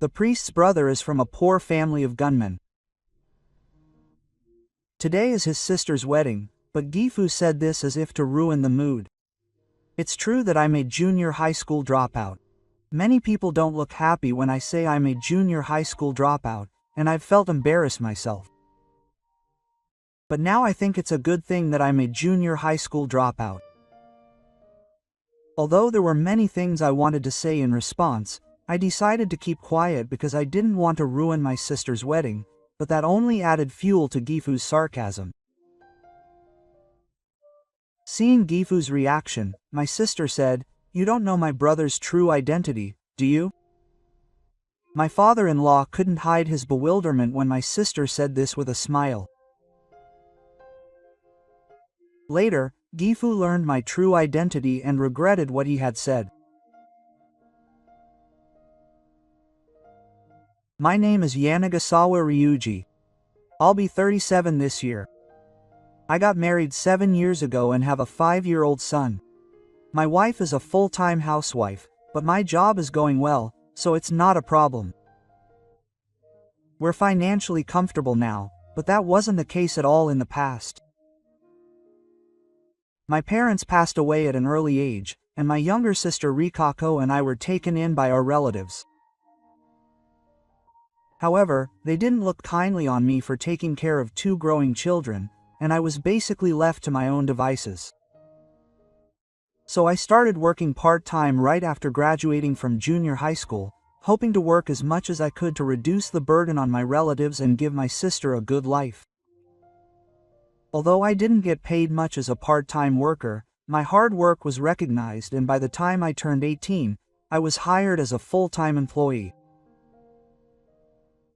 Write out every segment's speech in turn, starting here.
The priest's brother is from a poor family of gunmen. Today is his sister's wedding, but Gifu said this as if to ruin the mood. It's true that I'm a junior high school dropout. Many people don't look happy when I say I'm a junior high school dropout, and I've felt embarrassed myself. But now I think it's a good thing that I'm a junior high school dropout. Although there were many things I wanted to say in response, I decided to keep quiet because I didn't want to ruin my sister's wedding, but that only added fuel to Gifu's sarcasm. Seeing Gifu's reaction, my sister said, "You don't know my brother's true identity, do you?" My father-in-law couldn't hide his bewilderment when my sister said this with a smile. Later, Gifu learned my true identity and regretted what he had said. My name is Yanagasawa Ryuji. I'll be 37 this year. I got married 7 years ago and have a 5-year-old son. My wife is a full-time housewife, but my job is going well, so it's not a problem. We're financially comfortable now, but that wasn't the case at all in the past. My parents passed away at an early age, and my younger sister Rikako and I were taken in by our relatives. However, they didn't look kindly on me for taking care of 2 growing children, and I was basically left to my own devices. So I started working part-time right after graduating from junior high school, hoping to work as much as I could to reduce the burden on my relatives and give my sister a good life. Although I didn't get paid much as a part-time worker, my hard work was recognized, and by the time I turned 18, I was hired as a full-time employee.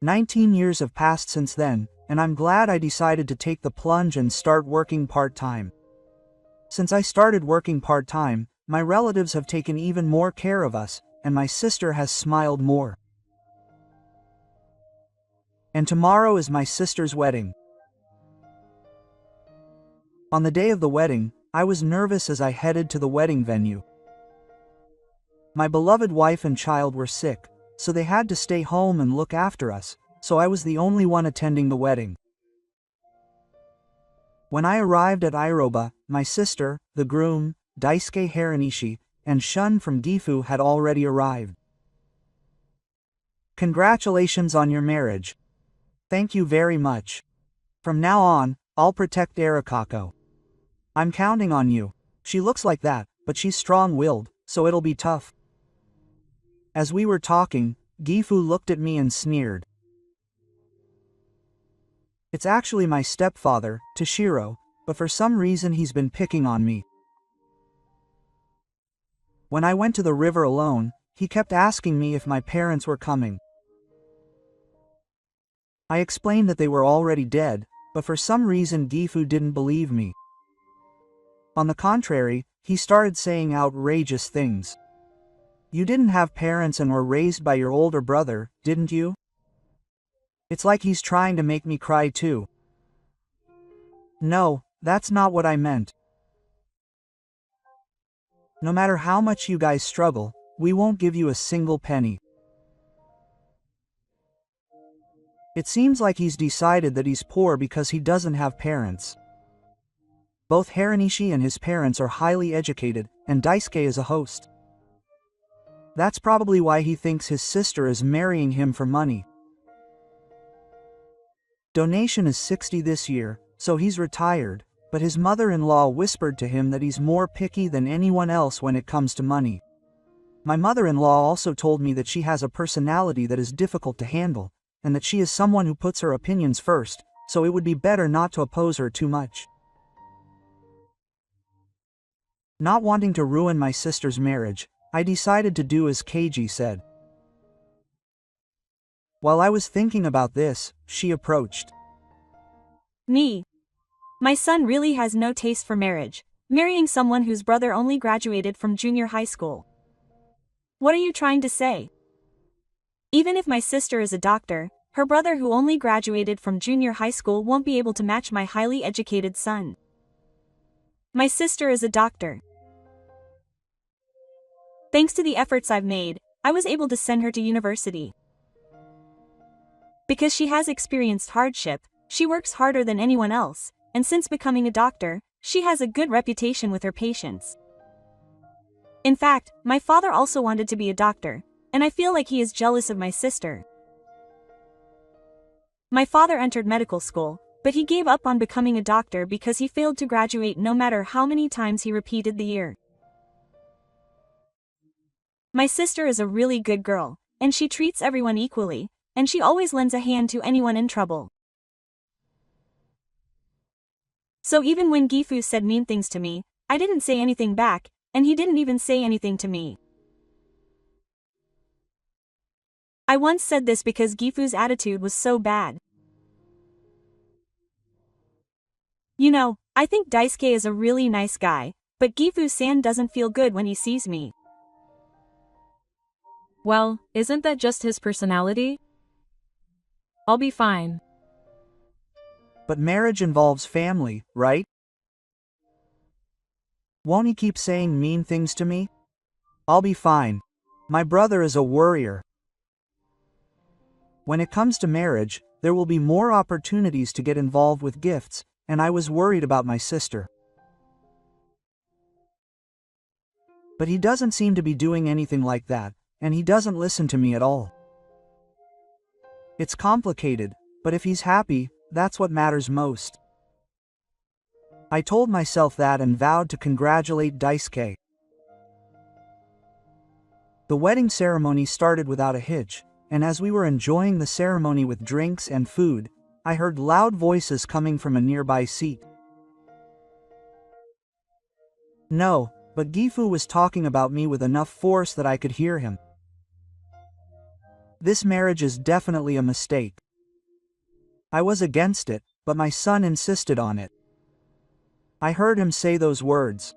19 years have passed since then, and I'm glad I decided to take the plunge and start working part-time. Since I started working part-time, my relatives have taken even more care of us, and my sister has smiled more. And tomorrow is my sister's wedding. On the day of the wedding, I was nervous as I headed to the wedding venue. My beloved wife and child were sick, so they had to stay home and look after us, so I was the only one attending the wedding. When I arrived at Iroba, my sister, the groom, Daisuke Haranishi, and Shun from Gifu had already arrived. Congratulations on your marriage. Thank you very much. From now on, I'll protect Arikako. I'm counting on you. She looks like that, but she's strong-willed, so it'll be tough. As we were talking, Gifu looked at me and sneered. It's actually my stepfather, Toshiro, but for some reason he's been picking on me. When I went to the river alone, he kept asking me if my parents were coming. I explained that they were already dead, but for some reason Gifu didn't believe me. On the contrary, he started saying outrageous things. You didn't have parents and were raised by your older brother, didn't you? It's like he's trying to make me cry too. No, that's not what I meant. No matter how much you guys struggle, we won't give you a single penny. It seems like he's decided that he's poor because he doesn't have parents. Both Haranishi and his parents are highly educated, and Daisuke is a host. That's probably why he thinks his sister is marrying him for money. Donation is 60 this year, so he's retired, but his mother-in-law whispered to him that he's more picky than anyone else when it comes to money. My mother-in-law also told me that she has a personality that is difficult to handle, and that she is someone who puts her opinions first, so it would be better not to oppose her too much. Not wanting to ruin my sister's marriage, I decided to do as Keiji said. While I was thinking about this, she approached me. My son really has no taste for marriage, marrying someone whose brother only graduated from junior high school. What are you trying to say? Even if my sister is a doctor, her brother who only graduated from junior high school won't be able to match my highly educated son. My sister is a doctor. Thanks to the efforts I've made, I was able to send her to university. Because she has experienced hardship, she works harder than anyone else, and since becoming a doctor, she has a good reputation with her patients. In fact, my father also wanted to be a doctor, and I feel like he is jealous of my sister. My father entered medical school, but he gave up on becoming a doctor because he failed to graduate no matter how many times he repeated the year. My sister is a really good girl, and she treats everyone equally, and she always lends a hand to anyone in trouble. So even when Gifu said mean things to me, I didn't say anything back, and he didn't even say anything to me. I once said this because Gifu's attitude was so bad. You know, I think Daisuke is a really nice guy, but Gifu-san doesn't feel good when he sees me. Well, isn't that just his personality? I'll be fine. But marriage involves family, right? Won't he keep saying mean things to me? I'll be fine. My brother is a worrier. When it comes to marriage, there will be more opportunities to get involved with gifts, and I was worried about my sister. But he doesn't seem to be doing anything like that, and he doesn't listen to me at all. It's complicated, but if he's happy, that's what matters most. I told myself that and vowed to congratulate Daisuke. The wedding ceremony started without a hitch, and as we were enjoying the ceremony with drinks and food, I heard loud voices coming from a nearby seat. No, but Gifu was talking about me with enough force that I could hear him. This marriage is definitely a mistake. I was against it, but my son insisted on it. I heard him say those words.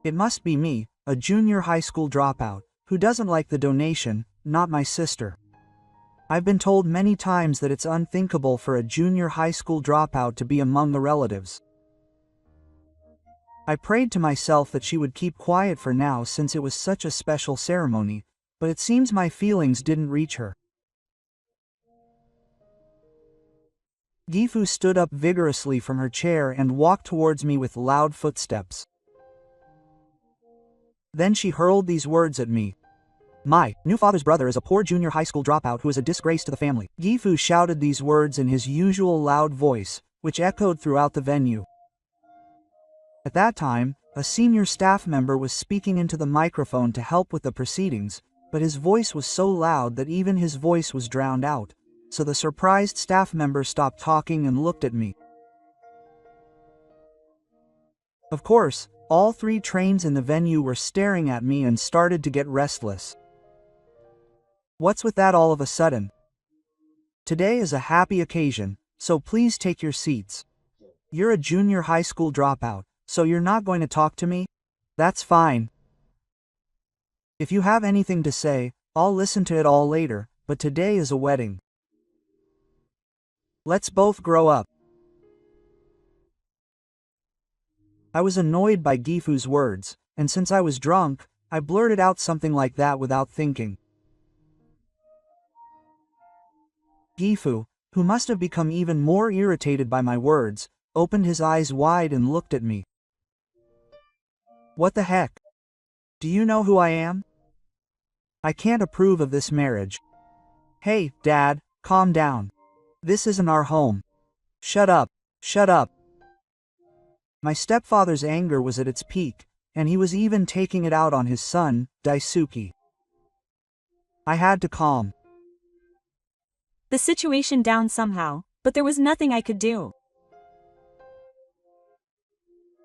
It must be me, a junior high school dropout, who doesn't like the donation, not my sister. I've been told many times that it's unthinkable for a junior high school dropout to be among the relatives. I prayed to myself that she would keep quiet for now since it was such a special ceremony, but it seems my feelings didn't reach her. Gifu stood up vigorously from her chair and walked towards me with loud footsteps. Then she hurled these words at me. My new father's brother is a poor junior high school dropout who is a disgrace to the family. Gifu shouted these words in his usual loud voice, which echoed throughout the venue. At that time, a senior staff member was speaking into the microphone to help with the proceedings, but his voice was so loud that even his voice was drowned out, so the surprised staff member stopped talking and looked at me. Of course, all 3 trains in the venue were staring at me and started to get restless. What's with that all of a sudden? Today is a happy occasion, so please take your seats. You're a junior high school dropout, so you're not going to talk to me? That's fine. If you have anything to say, I'll listen to it all later, but today is a wedding. Let's both grow up. I was annoyed by Gifu's words, and since I was drunk, I blurted out something like that without thinking. Gifu, who must have become even more irritated by my words, opened his eyes wide and looked at me. What the heck? Do you know who I am? I can't approve of this marriage. Hey, Dad, calm down. This isn't our home. Shut up, shut up. My stepfather's anger was at its peak, and he was even taking it out on his son, Daisuke. I had to calm the situation down somehow, but there was nothing I could do.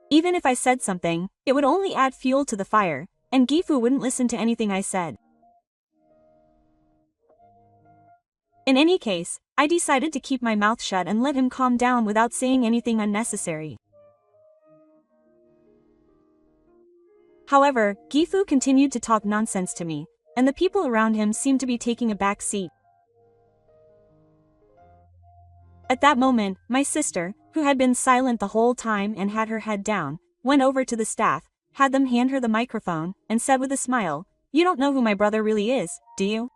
Even if I said something, it would only add fuel to the fire, and Gifu wouldn't listen to anything I said. In any case, I decided to keep my mouth shut and let him calm down without saying anything unnecessary. However, Gifu continued to talk nonsense to me, and the people around him seemed to be taking a back seat. At that moment, my sister, who had been silent the whole time and had her head down, went over to the staff, had them hand her the microphone, and said with a smile, "You don't know who my brother really is, do you?"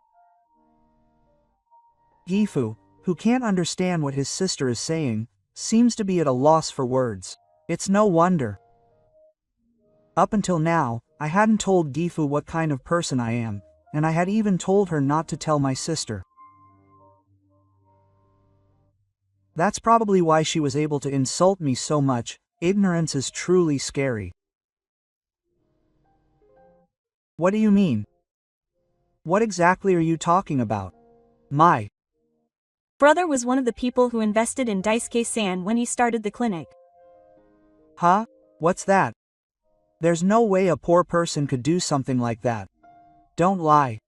Gifu, who can't understand what his sister is saying, seems to be at a loss for words. It's no wonder. Up until now, I hadn't told Gifu what kind of person I am, and I had even told her not to tell my sister. That's probably why she was able to insult me so much. Ignorance is truly scary. What do you mean? What exactly are you talking about? My brother was one of the people who invested in Daisuke-san when he started the clinic. Huh? What's that? There's no way a poor person could do something like that. Don't lie.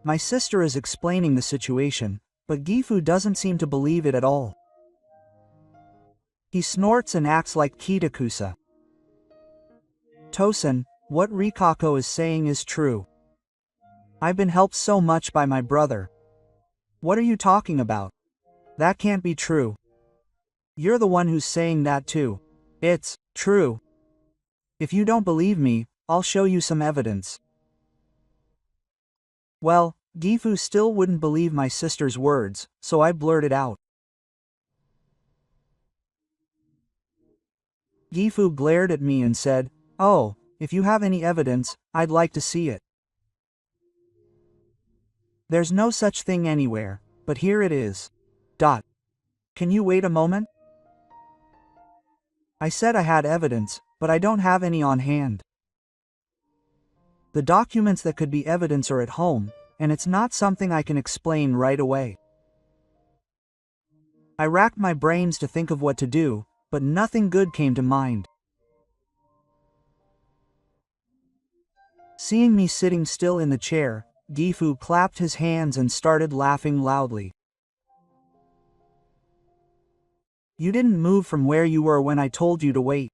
My sister is explaining the situation, but Gifu doesn't seem to believe it at all. He snorts and acts like Kitakusa. Tosen, what Rikako is saying is true. I've been helped so much by my brother. What are you talking about? That can't be true. You're the one who's saying that too. It's true. If you don't believe me, I'll show you some evidence. Well, Gifu still wouldn't believe my sister's words, so I blurted out. Gifu glared at me and said, "Oh, if you have any evidence, I'd like to see it." There's no such thing anywhere, but here it is. Can you wait a moment? I said I had evidence, but I don't have any on hand. The documents that could be evidence are at home, and it's not something I can explain right away. I racked my brains to think of what to do, but nothing good came to mind. Seeing me sitting still in the chair, Gifu clapped his hands and started laughing loudly. You didn't move from where you were when I told you to wait.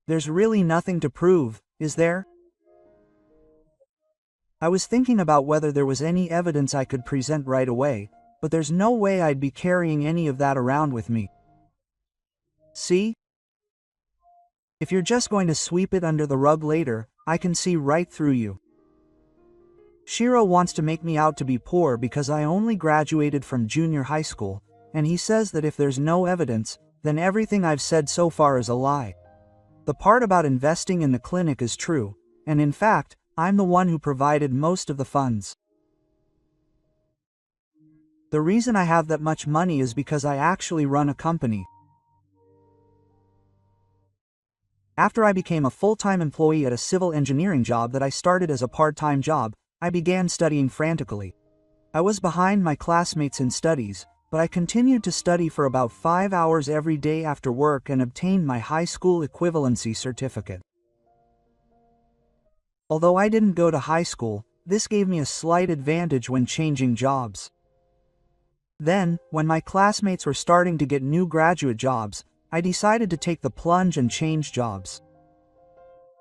There's really nothing to prove, is there? I was thinking about whether there was any evidence I could present right away, but there's no way I'd be carrying any of that around with me. See? If you're just going to sweep it under the rug later, I can see right through you. Shiro wants to make me out to be poor because I only graduated from junior high school, and he says that if there's no evidence, then everything I've said so far is a lie. The part about investing in the clinic is true, and in fact, I'm the one who provided most of the funds. The reason I have that much money is because I actually run a company. After I became a full-time employee at a civil engineering job that I started as a part-time job, I began studying frantically. I was behind my classmates in studies, but I continued to study for about 5 hours every day after work and obtained my high school equivalency certificate. Although I didn't go to high school, this gave me a slight advantage when changing jobs. Then, when my classmates were starting to get new graduate jobs, I decided to take the plunge and change jobs.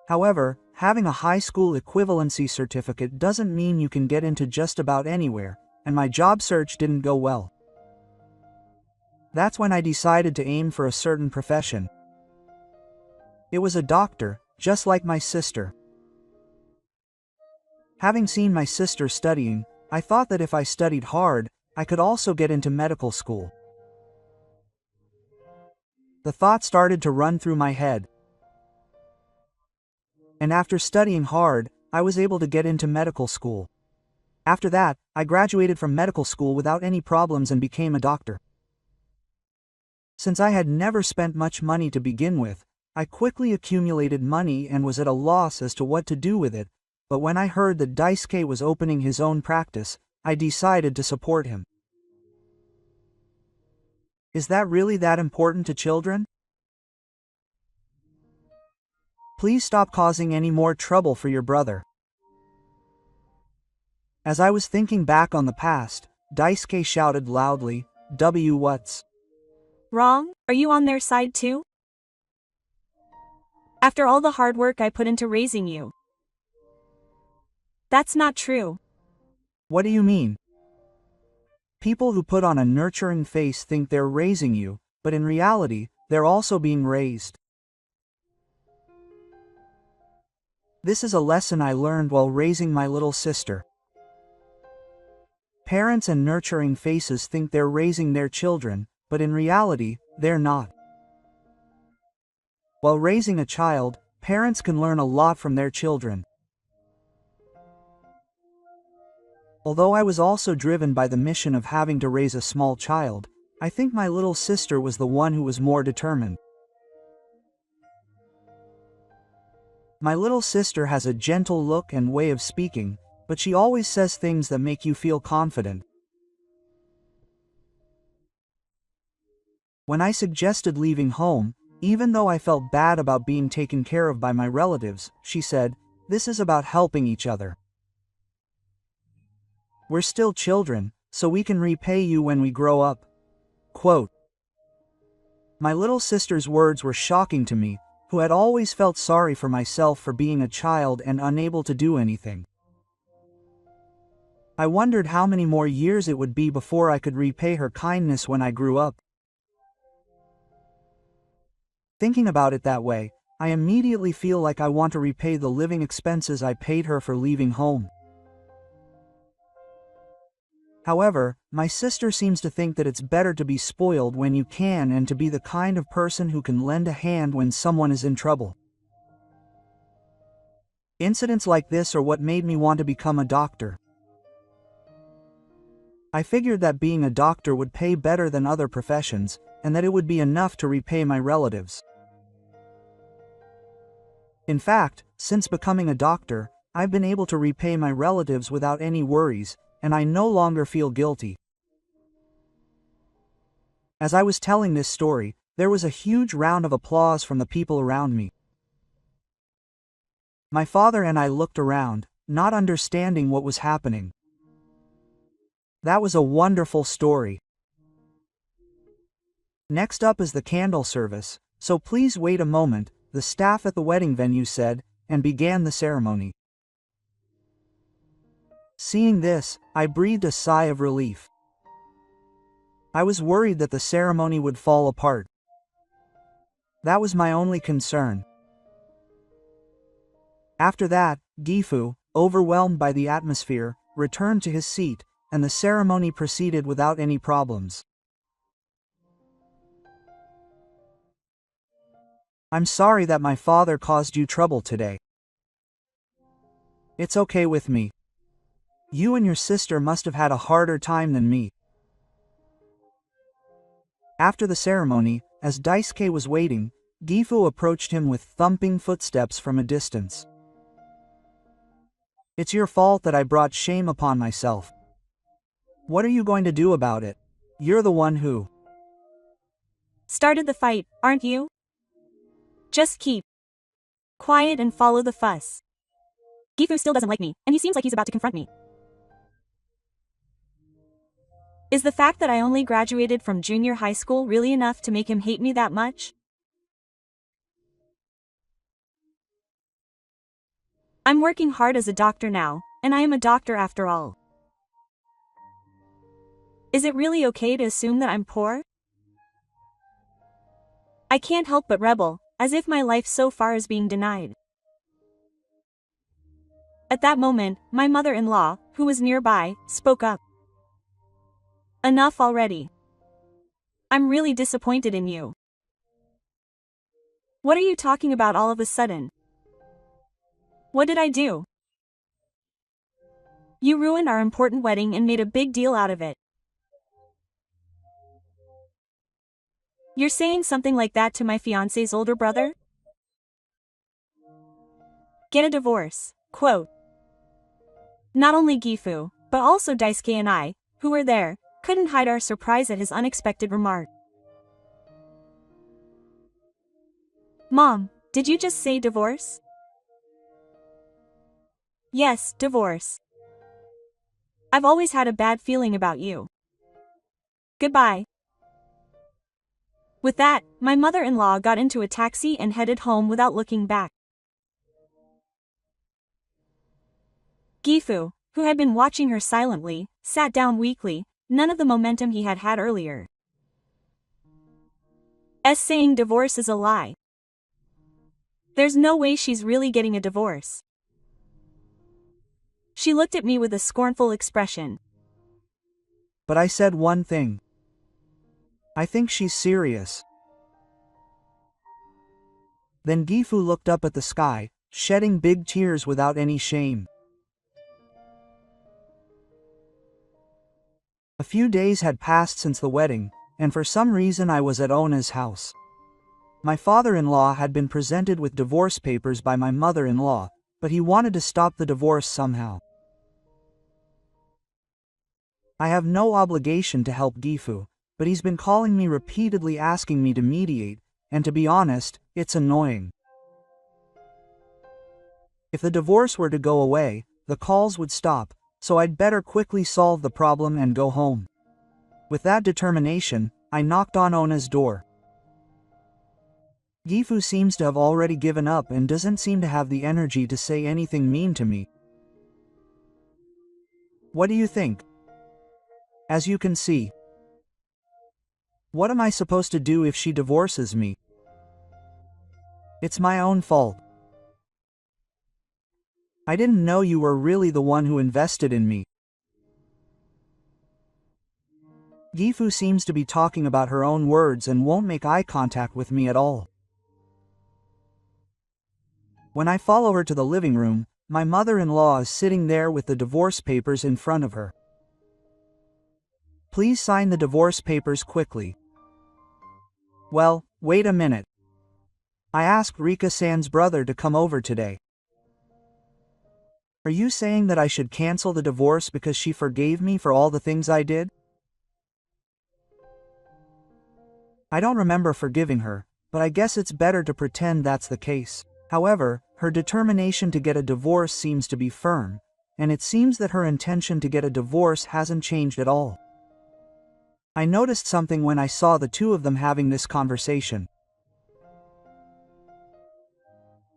However, having a high school equivalency certificate doesn't mean you can get into just about anywhere, and my job search didn't go well. That's when I decided to aim for a certain profession. It was a doctor, just like my sister. Having seen my sister studying, I thought that if I studied hard, I could also get into medical school. The thought started to run through my head. And after studying hard, I was able to get into medical school. After that, I graduated from medical school without any problems and became a doctor. Since I had never spent much money to begin with, I quickly accumulated money and was at a loss as to what to do with it, but when I heard that Daisuke was opening his own practice, I decided to support him. Is that really that important to children? Please stop causing any more trouble for your brother. As I was thinking back on the past, Daisuke shouted loudly, "What's Wrong? Are you on their side too? After all the hard work I put into raising you. That's not true." What do you mean? People who put on a nurturing face think they're raising you, but in reality, they're also being raised. This is a lesson I learned while raising my little sister. Parents and nurturing faces think they're raising their children, but in reality, they're not. While raising a child, parents can learn a lot from their children. Although I was also driven by the mission of having to raise a small child, I think my little sister was the one who was more determined. My little sister has a gentle look and way of speaking, but she always says things that make you feel confident. When I suggested leaving home, even though I felt bad about being taken care of by my relatives, she said, "This is about helping each other. We're still children, so we can repay you when we grow up." Quote. My little sister's words were shocking to me, who had always felt sorry for myself for being a child and unable to do anything. I wondered how many more years it would be before I could repay her kindness when I grew up. Thinking about it that way, I immediately feel like I want to repay the living expenses I paid her for leaving home. However, my sister seems to think that it's better to be spoiled when you can and to be the kind of person who can lend a hand when someone is in trouble. Incidents like this are what made me want to become a doctor. I figured that being a doctor would pay better than other professions, and that it would be enough to repay my relatives. In fact, since becoming a doctor, I've been able to repay my relatives without any worries, and I no longer feel guilty. As I was telling this story, there was a huge round of applause from the people around me. My father and I looked around, not understanding what was happening. That was a wonderful story. Next up is the candle service, so please wait a moment, the staff at the wedding venue said, and began the ceremony. Seeing this, I breathed a sigh of relief. I was worried that the ceremony would fall apart. That was my only concern. After that, Gifu, overwhelmed by the atmosphere, returned to his seat, and the ceremony proceeded without any problems. I'm sorry that my father caused you trouble today. It's okay with me. You and your sister must have had a harder time than me. After the ceremony, as Daisuke was waiting, Gifu approached him with thumping footsteps from a distance. It's your fault that I brought shame upon myself. What are you going to do about it? You're the one who started the fight, aren't you? Just keep quiet and follow the fuss. Gifu still doesn't like me, and he seems like he's about to confront me. Is the fact that I only graduated from junior high school really enough to make him hate me that much? I'm working hard as a doctor now, and I am a doctor after all. Is it really okay to assume that I'm poor? I can't help but rebel, as if my life so far is being denied. At that moment, my mother-in-law, who was nearby, spoke up. Enough already. I'm really disappointed in you. What are you talking about all of a sudden? What did I do? You ruined our important wedding and made a big deal out of it. You're saying something like that to my fiancé's older brother? Get a divorce. Quote. Not only Gifu, but also Daisuke and I, who were there, couldn't hide our surprise at his unexpected remark. Mom, did you just say divorce? Yes, divorce. I've always had a bad feeling about you. Goodbye. With that, my mother-in-law got into a taxi and headed home without looking back. Gifu, who had been watching her silently, sat down weakly, none of the momentum he had had earlier. Saying divorce is a lie. There's no way she's really getting a divorce. She looked at me with a scornful expression. But I said one thing. I think she's serious. Then Gifu looked up at the sky, shedding big tears without any shame. A few days had passed since the wedding, and for some reason I was at Ona's house. My father-in-law had been presented with divorce papers by my mother-in-law, but he wanted to stop the divorce somehow. I have no obligation to help Gifu, but he's been calling me repeatedly asking me to mediate, and to be honest, it's annoying. If the divorce were to go away, the calls would stop, so I'd better quickly solve the problem and go home. With that determination, I knocked on Ona's door. Gifu seems to have already given up and doesn't seem to have the energy to say anything mean to me. What do you think? As you can see. What am I supposed to do if she divorces me? It's my own fault. I didn't know you were really the one who invested in me. Gifu seems to be talking about her own words and won't make eye contact with me at all. When I follow her to the living room, my mother-in-law is sitting there with the divorce papers in front of her. Please sign the divorce papers quickly. Well, wait a minute. I asked Rika-san's brother to come over today. Are you saying that I should cancel the divorce because she forgave me for all the things I did? I don't remember forgiving her, but I guess it's better to pretend that's the case. However, her determination to get a divorce seems to be firm, and it seems that her intention to get a divorce hasn't changed at all. I noticed something when I saw the two of them having this conversation.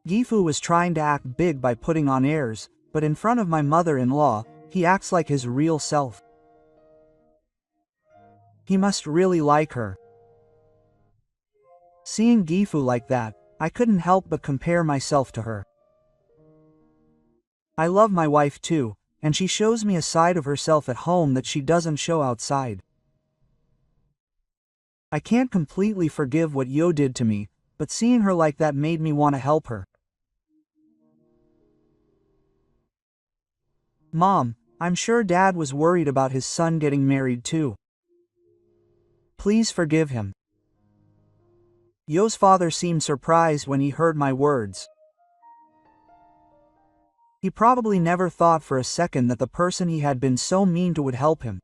Gifu was trying to act big by putting on airs, but in front of my mother-in-law, he acts like his real self. He must really like her. Seeing Gifu like that, I couldn't help but compare myself to her. I love my wife too, and she shows me a side of herself at home that she doesn't show outside. I can't completely forgive what Yo did to me, but seeing her like that made me want to help her. Mom, I'm sure Dad was worried about his son getting married too. Please forgive him. Yo's father seemed surprised when he heard my words. He probably never thought for a second that the person he had been so mean to would help him.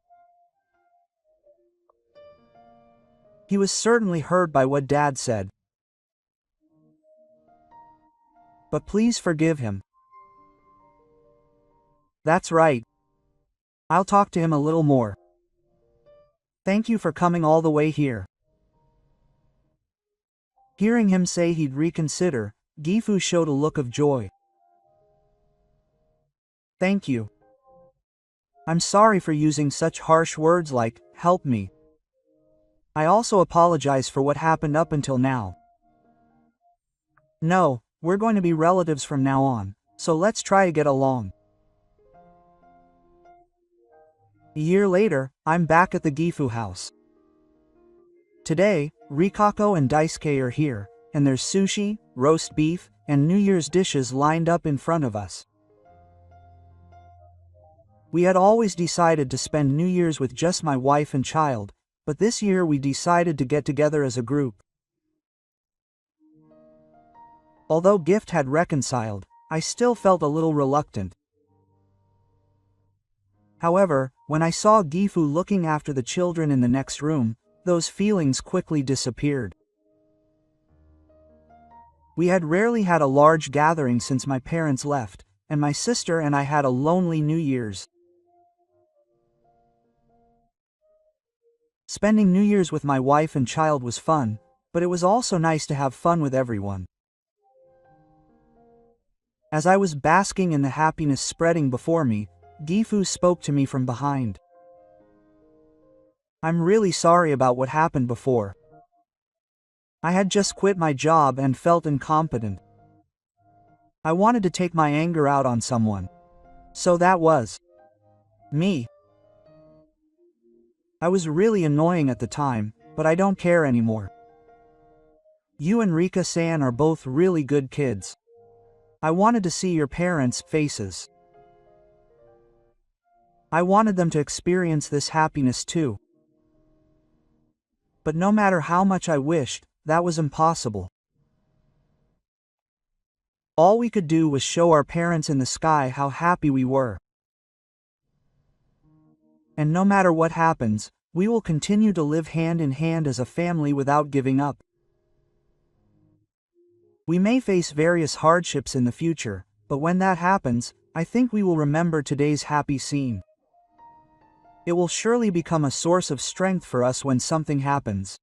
He was certainly hurt by what Dad said. But please forgive him. That's right. I'll talk to him a little more. Thank you for coming all the way here. Hearing him say he'd reconsider, Gifu showed a look of joy. Thank you. I'm sorry for using such harsh words like, help me. I also apologize for what happened up until now. No, we're going to be relatives from now on, so let's try to get along. A year later, I'm back at the Gifu house. Today, Rikako and Daisuke are here, and there's sushi, roast beef, and New Year's dishes lined up in front of us. We had always decided to spend New Year's with just my wife and child, but this year we decided to get together as a group. Although Gift had reconciled, I still felt a little reluctant. However, when I saw Gifu looking after the children in the next room, those feelings quickly disappeared. We had rarely had a large gathering since my parents left, and my sister and I had a lonely New Year's. Spending New Year's with my wife and child was fun, but it was also nice to have fun with everyone. As I was basking in the happiness spreading before me, Gifu spoke to me from behind. I'm really sorry about what happened before. I had just quit my job and felt incompetent. I wanted to take my anger out on someone. So that was me. I was really annoying at the time, but I don't care anymore. You and Rika-san are both really good kids. I wanted to see your parents' faces. I wanted them to experience this happiness too. But no matter how much I wished, that was impossible. All we could do was show our parents in the sky how happy we were. And no matter what happens, we will continue to live hand in hand as a family without giving up. We may face various hardships in the future, but when that happens, I think we will remember today's happy scene. It will surely become a source of strength for us when something happens.